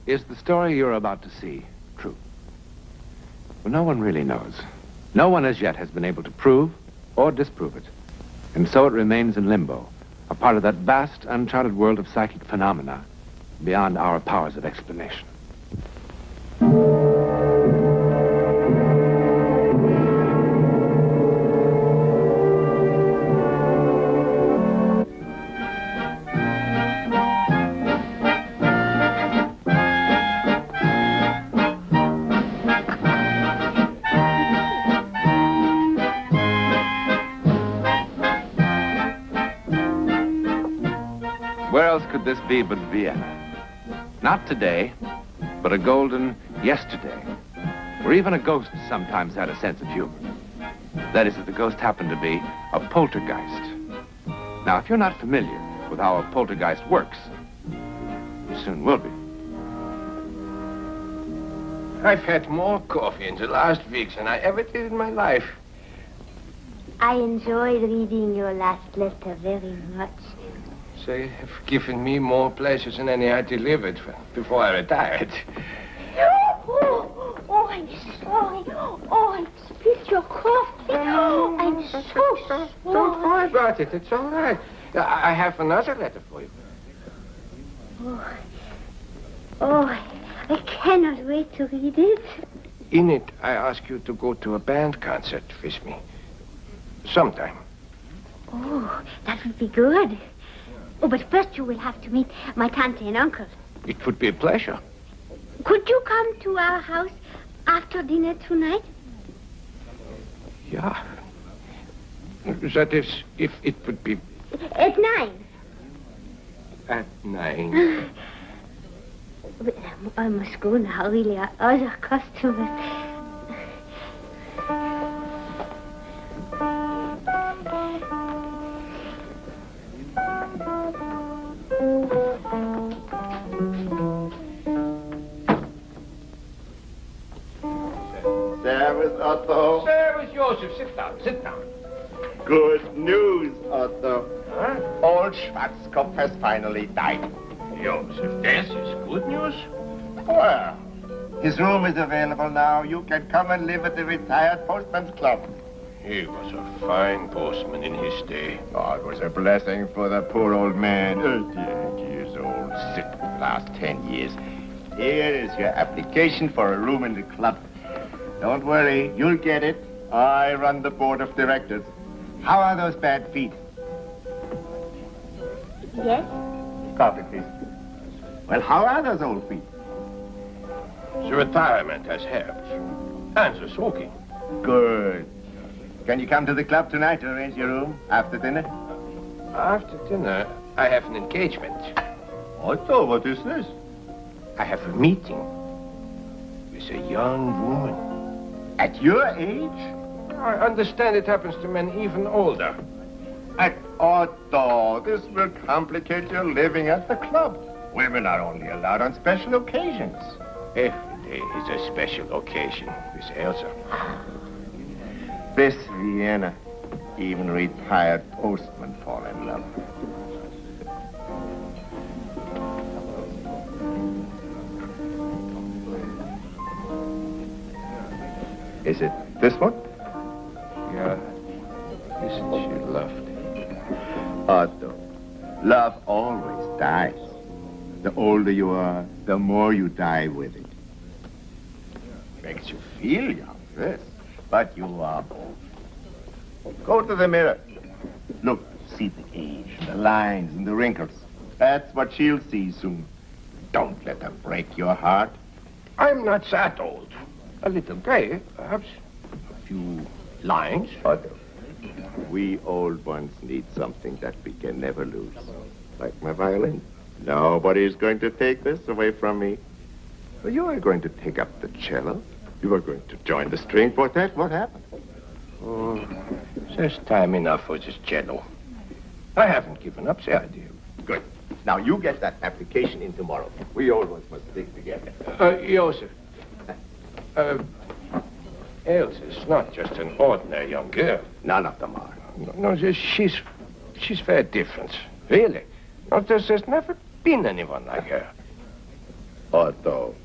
Is the story you're about to see true? Well, no one really knows. No one as yet has been able to prove or disprove it. And so it remains in limbo, a part of that vast, uncharted world of psychic phenomena beyond our powers of explanation. Where else could this be but Vienna? Not today, but a golden yesterday, where even a ghost sometimes had a sense of humor. That is, if the ghost happened to be a poltergeist. Now, if you're not familiar with how a poltergeist works, you soon will be. I've had more coffee in the last week than I ever did in my life. I enjoyed reading your last letter very much. They have given me more pleasure than any I delivered before I retired. Oh, I'm sorry. Oh, I spilled your coffee. Oh, I'm so sorry. Don't worry about it. It's all right. I have another letter for you. Oh, I cannot wait to read it. In it, I ask you to go to a band concert with me. Sometime. Oh, that would be good. Oh, but first you will have to meet my tante and uncle. It would be a pleasure. Could you come to our house after dinner tonight? Yeah. That is, if it would be... At 9. At 9. But I must go now, really. Other customers... Servus, Otto. Servus, Joseph. Sit down, sit down. Good news, Otto. Huh? Old Schwarzkopf has finally died. Joseph, this is good news. Well, his room is available now. You can come and live at the Retired Postman's Club. He was a fine postman in his day. Oh, it was a blessing for the poor old man. 88 years old, sick the last 10 years. Here is your application for a room in the club. Don't worry, you'll get it. I run the board of directors. How are those bad feet? Yes? Coffee, please. Well, how are those old feet? The retirement has helped. And the smoking. Good. Can you come to the club tonight to arrange your room after dinner? After dinner, I have an engagement. Otto, what is this? I have a meeting with a young woman. At your age? I understand it happens to men even older. At Otto, this will complicate your living at the club. Women are only allowed on special occasions. Every day is a special occasion with Elsa. This Vienna, even retired postmen fall in love. Is it this one? Yeah. Isn't she lovely? Otto, love always dies. The older you are, the more you die with it. Makes you feel young, yes. But you are old. Go to the mirror. Look, see the age, the lines and the wrinkles. That's what she'll see soon. Don't let her break your heart. I'm not that old. A little gray, perhaps. A few lines. Otto, we old ones need something that we can never lose. Like my violin. Nobody's going to take this away from me. So you are going to take up the cello. You are going to join the string quartet. What happened? Oh, there's time enough for this cello. I haven't given up the idea. Good. Now you get that application in tomorrow. We old ones must stick together. Joseph. Elsa's not just an ordinary young girl. None of them are. No, she's very different. Really. No, there's never been anyone like her. Otto,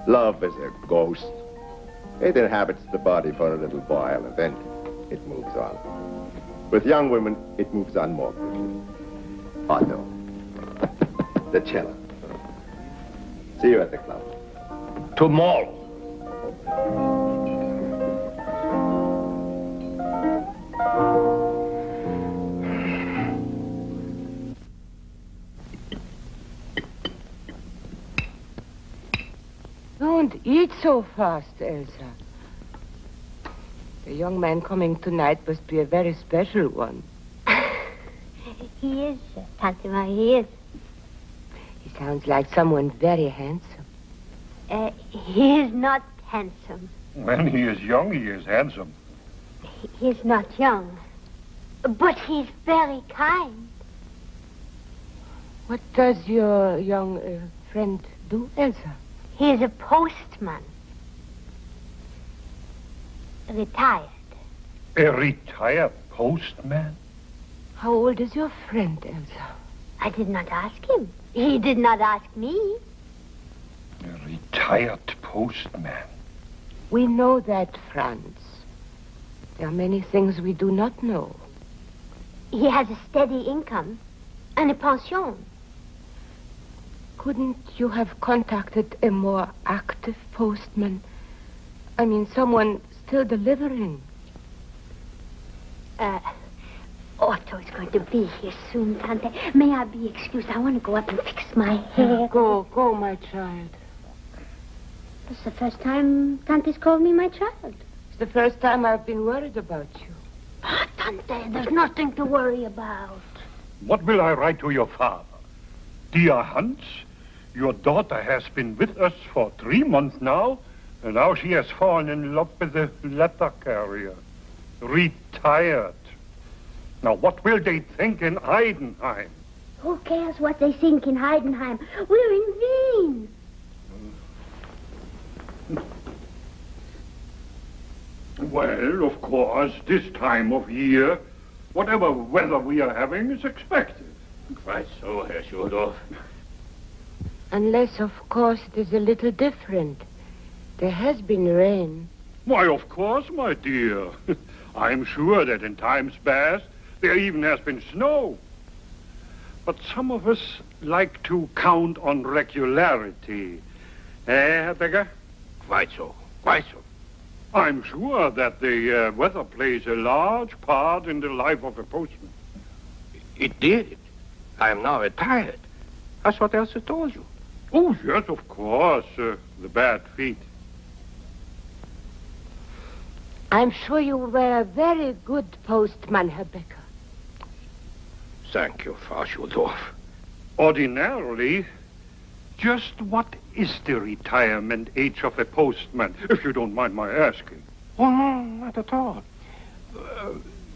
love is a ghost. It inhabits the body for a little while, and then it moves on. With young women, it moves on more quickly. Otto, the cello. See you at the club. Tomorrow. Don't eat so fast, Elsa. The young man coming tonight must be a very special one. He is, Tante Marie, he is. He sounds like someone very handsome. He is not handsome. When he is young, he is handsome. He is not young. But he's very kind. What does your young friend do, Elsa? He is a postman. Retired. A retired postman? How old is your friend, Elsa? I did not ask him. He did not ask me. A retired postman. We know that, Franz. There are many things we do not know. He has a steady income and a pension. Couldn't you have contacted a more active postman? I mean, someone still delivering. Otto is going to be here soon, Tante. May I be excused? I want to go up and fix my hair. Go, my child. This is the first time Tante's called me my child. It's the first time I've been worried about you. Ah, Tante, there's nothing to worry about. What will I write to your father? Dear Hans, your daughter has been with us for 3 months now, and now she has fallen in love with a letter carrier. Retired. Now, what will they think in Heidenheim? Who cares what they think in Heidenheim? We're in Wien. Well, of course, this time of year, whatever weather we are having is expected. Quite so, Herr Schuldorf. Unless, of course, it is a little different. There has been rain. Why, of course, my dear. I'm sure that in times past, there even has been snow. But some of us like to count on regularity. Herr Becker? Quite so, quite so. I'm sure that the weather plays a large part in the life of a postman. It did. I am now retired. That's what Elsa told you. Oh, yes, of course. The bad feet. I'm sure you were a very good postman, Herr Becker. Thank you, Frau Schuldorf. Ordinarily, just what is the retirement age of a postman, if you don't mind my asking? Oh, no, not at all.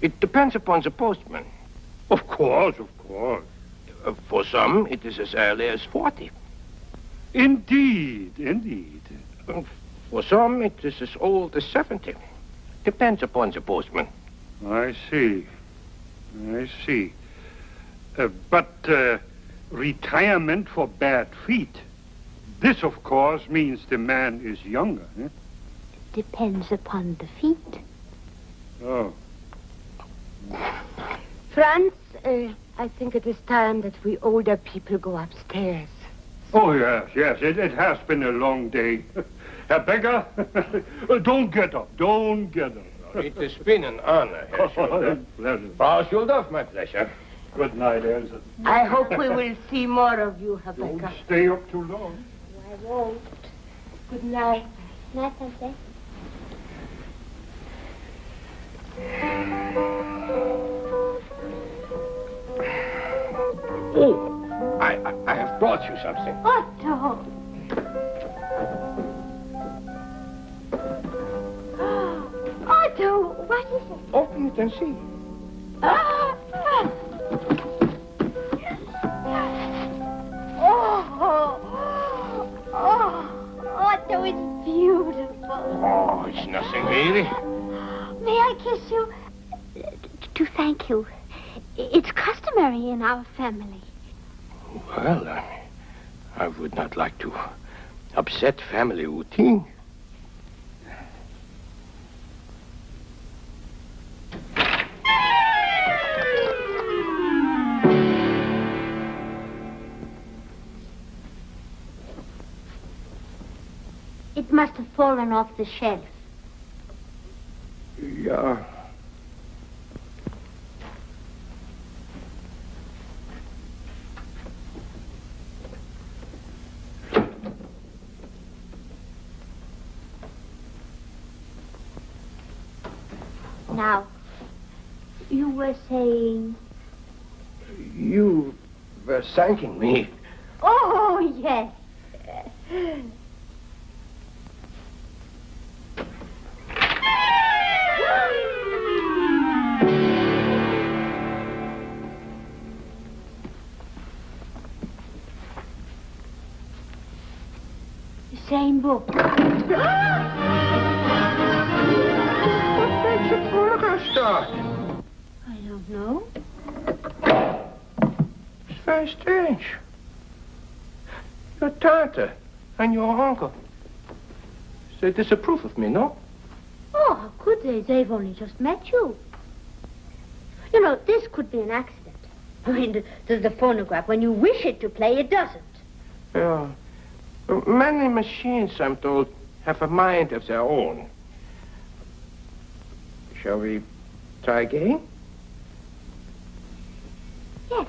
It depends upon the postman. Of course, of course. For some, it is as early as 40. Indeed, indeed. For some, it is as old as 70. Depends upon the postman. I see. I see. But retirement for bad feet. This, of course, means the man is younger. Eh? Depends upon the feet. Oh. Franz, I think it is time that we older people go upstairs. Oh, yes, yes. It has been a long day. Herr Becker, don't get up. Don't get up. It has been an honor, Herr Schuldorf. Pleasure. Frau Schuldorf, my pleasure. Good night, Elsa. I hope we will see more of you, Herr Don't Becker. stay up too long. I won't. Good night. Night, Tante. Oh, I have brought you something. Otto! Otto, what is it? Open it and see. Otto, it's beautiful. Oh, it's nothing really. May I kiss you? To thank you. It's customary in our family. Well, I would not like to Upset family routine. It must have fallen off the shelf. Yeah. Now, you were saying... You were thanking me. Oh, yes. The same book. What makes a poltergeist start? I don't know. It's very strange. Your tante and your uncle, they disapprove of me, no? Oh, how could they? They've only just met you. You know, this could be an accident. I mean, there's the phonograph. When you wish it to play, it doesn't. Yeah. Many machines, I'm told, have a mind of their own. Shall we try again? Yes.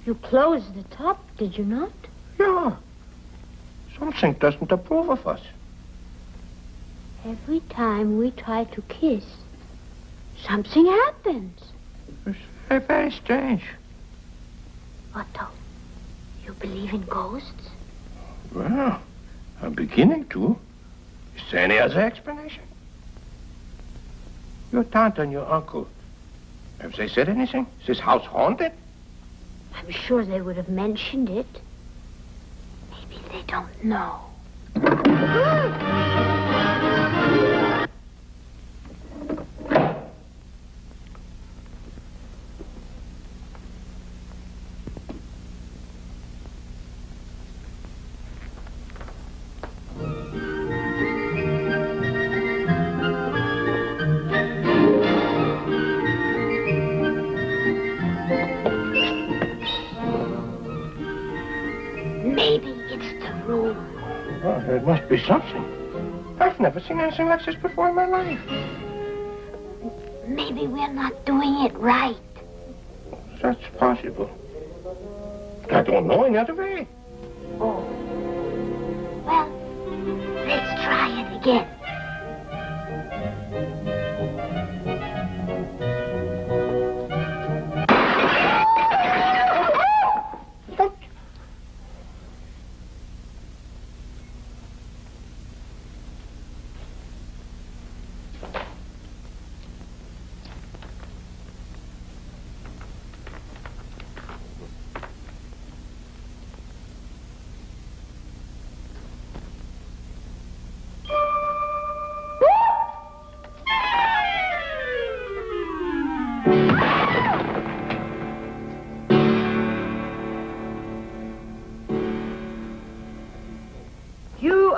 You closed the top, did you not? Yeah. Something doesn't approve of us. Every time we try to kiss, something happens. It's very, very strange. Otto, you believe in ghosts? Well, I'm beginning to. Is there any other explanation? Your tante and your uncle, have they said anything? Is this house haunted? I'm sure they would have mentioned it. Maybe they don't know. Maybe it's the room. Oh, there must be something. I've never seen anything like this before in my life. Maybe we're not doing it right. That's possible. I don't know any other way. Oh. Well, let's try it again.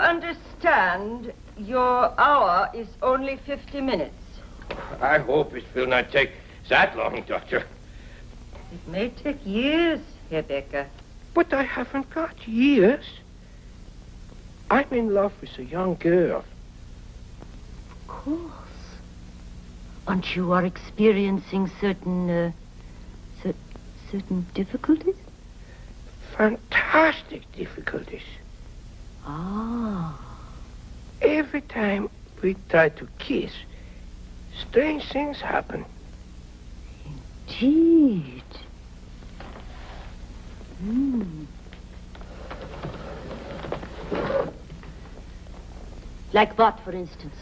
Understand, your hour is only 50 minutes. I hope it will not take that long, Doctor. It may take years, Herr Becker. But I haven't got years. I'm in love with a young girl. Of course. And you are experiencing certain difficulties? Fantastic difficulties. Ah. Every time we try to kiss, strange things happen. Indeed. Hmm. Like what, for instance?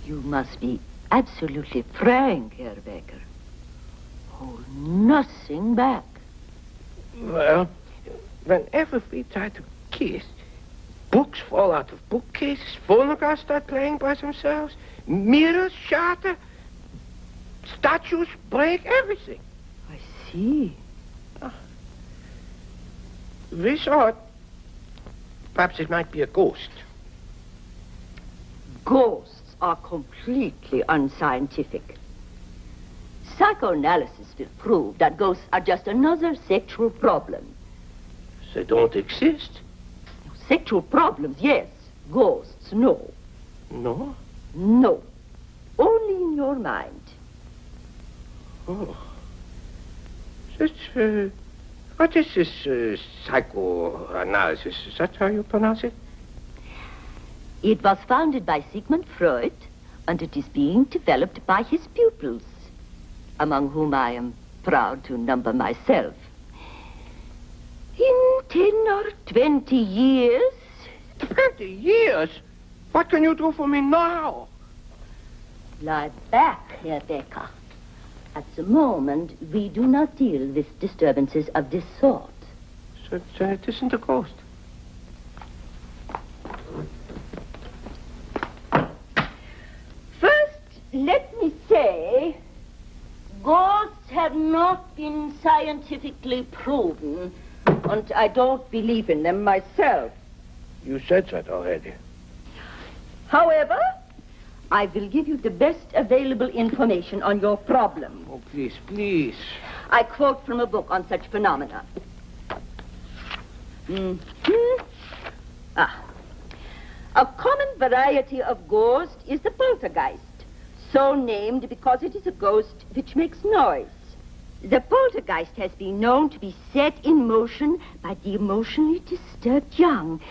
You must be absolutely frank, Herr Becker. Hold nothing back. Well, whenever we try to kiss, Books fall out of bookcases. Phonographs start playing by themselves. Mirrors shatter. Statues break, everything. I see. We thought perhaps it might be a ghost. Ghosts are completely unscientific. Psychoanalysis will prove that ghosts are just another sexual problem. They don't exist. Sexual problems, yes. Ghosts, no. No? No. Only in your mind. Oh. What is this psychoanalysis? Is that how you pronounce it? It was founded by Sigmund Freud, and it is being developed by his pupils, among whom I am proud to number myself. In 10 or 20 years... 20 years? What can you do for me now? Lie back, Herr Becker. At the moment, we do not deal with disturbances of this sort. So it isn't a ghost? First, let me say, ghosts have not been scientifically proven, and I don't believe in them myself. You said that already. However, I will give you the best available information on your problem. Oh, please, please. I quote from a book on such phenomena. A common variety of ghost is the poltergeist, so named because it is a ghost which makes noise. The poltergeist has been known to be set in motion by the emotionally disturbed young,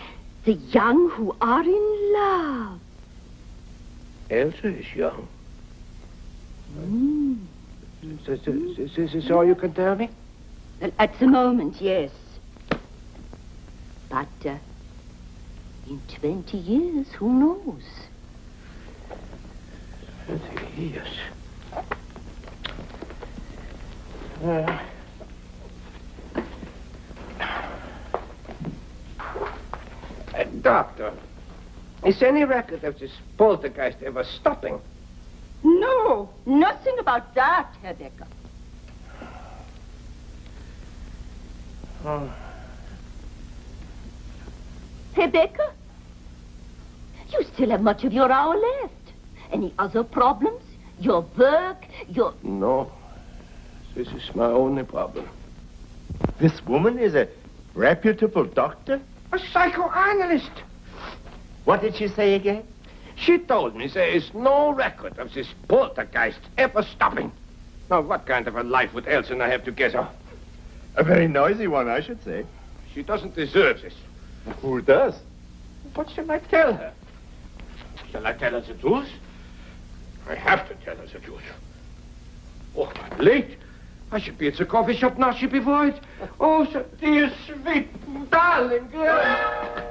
the young who are in love. Elsa is young. Is this all you can tell me? Well, at the moment, yes. But in 20 years, who knows? 20 years. Doctor, is any record of this poltergeist ever stopping? No, nothing about that, Herr Becker. Oh. Herr Becker, you still have much of your hour left. Any other problems? Your work, your... No, this is my only problem. This woman is a reputable doctor? A psychoanalyst. What did she say again? She told me there is no record of this poltergeist ever stopping. Now, what kind of a life would Elsa and I have together? A very noisy one, I should say. She doesn't deserve this. Who does? What shall I tell her? Shall I tell her the truth? I have to tell her the truth. Oh, I'm late. I should be at the coffee shop now, before it. Oh, so dear, sweet, darling girl.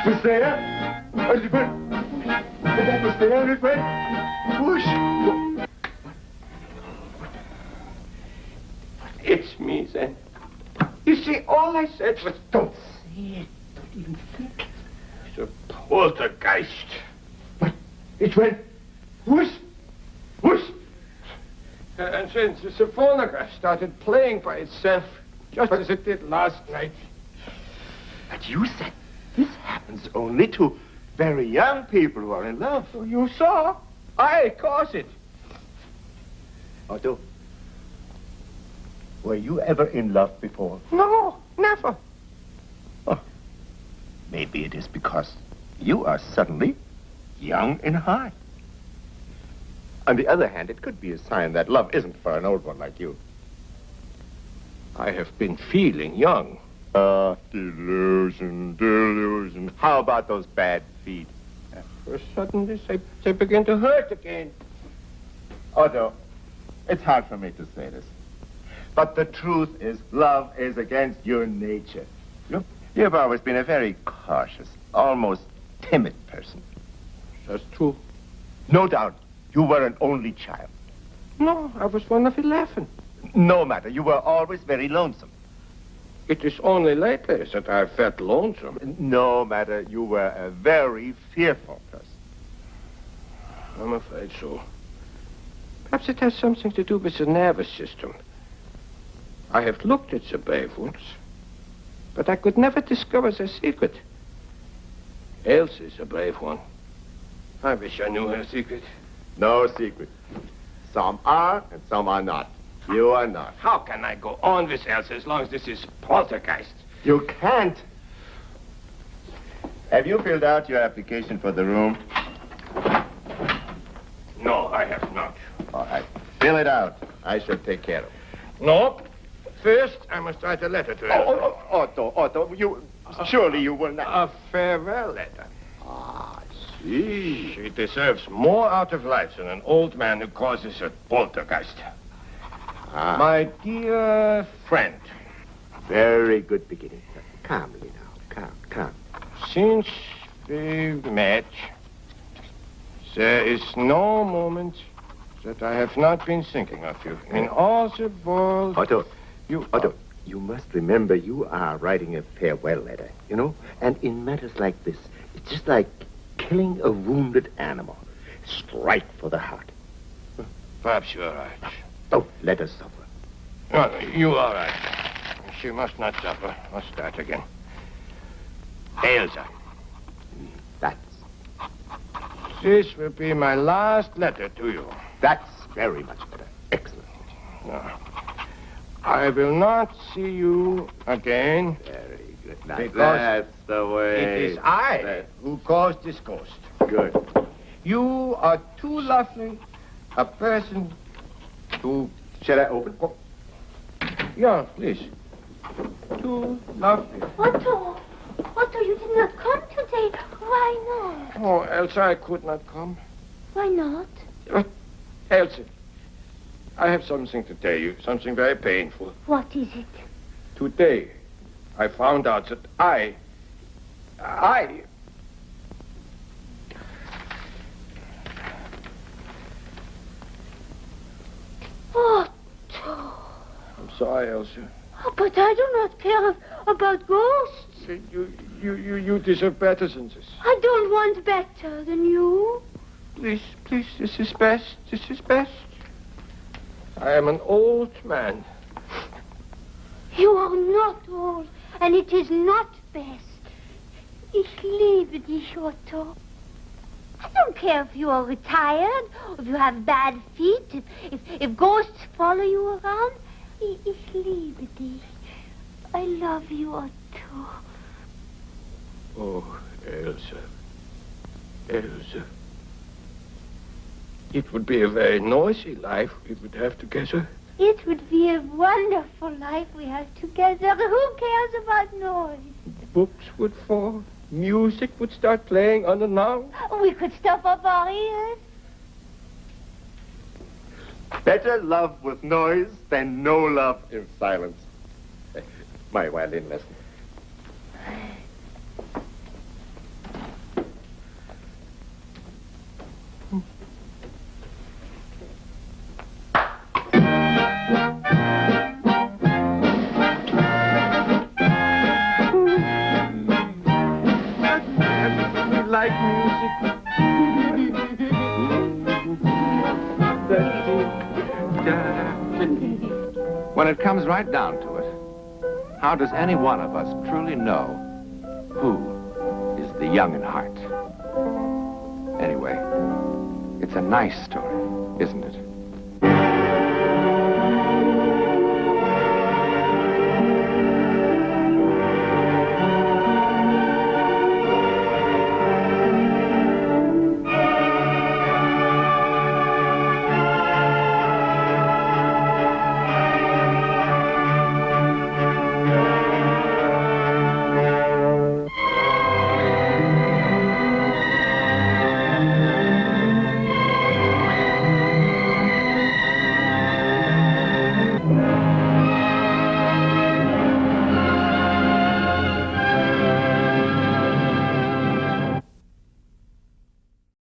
Was there? And it went. That was there, and it went. Whoosh. It's me, then. You see, all I said was, don't say it. Don't even think. It's a poltergeist. But it went. Whoosh. Whoosh. And then the phonograph started playing by itself, just as it did last night. But you said this happens only to very young people who are in love. So you saw. I caused it. Otto, were you ever in love before? No, never. Oh, maybe it is because you are suddenly young in heart. On the other hand, it could be a sign that love isn't for an old one like you. I have been feeling young. Delusion, delusion. How about those bad feet? For suddenly, they begin to hurt again. Otto, it's hard for me to say this. But the truth is, love is against your nature. You've always been a very cautious, almost timid person. That's true. No doubt, You were an only child. No, I was one of 11. No matter, you were always very lonesome. It is only later that I felt lonesome. No matter, you were a very fearful person. I'm afraid so. Perhaps it has something to do with the nervous system. I have looked at the brave ones, but I could never discover their secret. Elsa is a brave one. I wish I knew her secret. No secret. Some are and some are not. You are not. How can I go on with Elsa as long as this is poltergeist? You can't. Have you filled out your application for the room? No, I have not. All right. Fill it out. I shall take care of it. No. First, I must write a letter to Elsa. Otto, surely you will not. A farewell letter. Ah, see. She deserves more out of life than an old man who causes a poltergeist. Ah. My dear friend, Very good beginning. Calmly now. Calm. since we met, there is no moment that I have not been thinking of you. In all the world... Otto, You... you must remember you are writing a farewell letter, you know? And in matters like this, it's just like killing a wounded animal. Strike for the heart. Perhaps you're right. Oh, let us suffer. No, you are right. She must not suffer. I'll start again. Elsa, That's this will be my last letter to you. very much better. Excellent. No. I will not see you again. Very good. Now, Because that's the way. It is I who caused this ghost. Good. You are too lovely a person to... Shall I open? Oh. Yeah, please. Too lovely. Otto, you did not come today. Why not? Oh, Elsa, I could not come. Why not? Elsa, I have something to tell you, something very painful. What is it? Today, I found out that I... Otto. I'm sorry, Elsa. Oh, but I do not care about ghosts. You deserve better than this. I don't want better than you. Please, this is best. This is best. I am an old man. You are not old, and it is not best. Ich liebe dich, Otto. I don't care if you are retired, or if you have bad feet, if ghosts follow you around. Ich liebe dich. I love you, Otto. Oh, Elsa. Elsa. It would be a very noisy life we would have together. It would be a wonderful life we have together. Who cares about noise? Books would fall. Music would start playing unannounced. We could stop up our ears. Better love with noise than no love in silence. My violin lesson. Like music. When it comes right down to it, how does any one of us truly know who is the young in heart? Anyway, it's a nice story, isn't it?